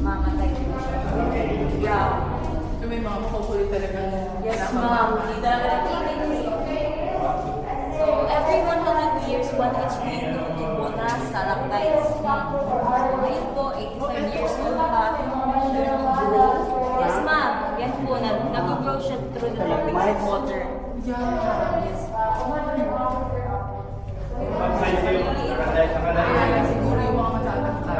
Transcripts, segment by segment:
mamatay po siya. Yeah. So may mga makukulit talaga. Yes, ma'am. Hindi talaga nakikinig. So, every 100 years, 1 HP tumutubo na stalactites. Ngayon po, 85 years old pa. Yes, ma'am. Yan po, nag-grow siya through the droppings of water. Yeah. Yes. Kaya siguro yung mga matatangka.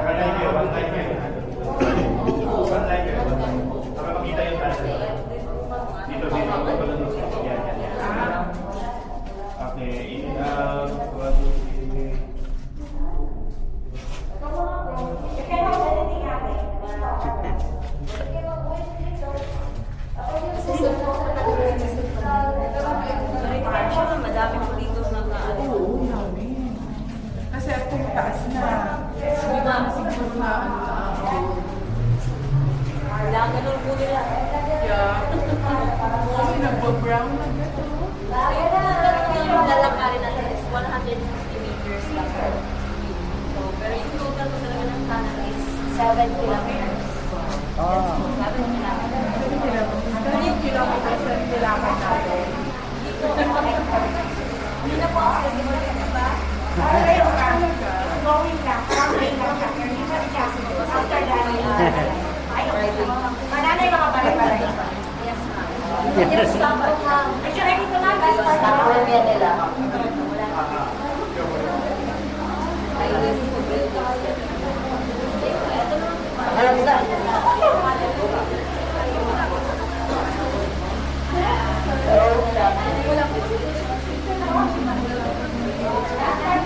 Okay, in out, 1, 2, 3. Siya, madami po dito na Oo, yummy. Kasi kung taas na, hindi na siguro na kailangan ganun po nila. Yeah. Kasi nagpa-brown na gano'n. Yung total ng lalakarin natin is 150 meters lang. So, pero yung total po talaga ng tunnel is 7 kilometers. Yes, 7 kilometers. Pero yung kilometers na nilakad natin. Hindi na po accessible yun, di ba? Mananay mga pare-pare. Yes, ma'am. Yes.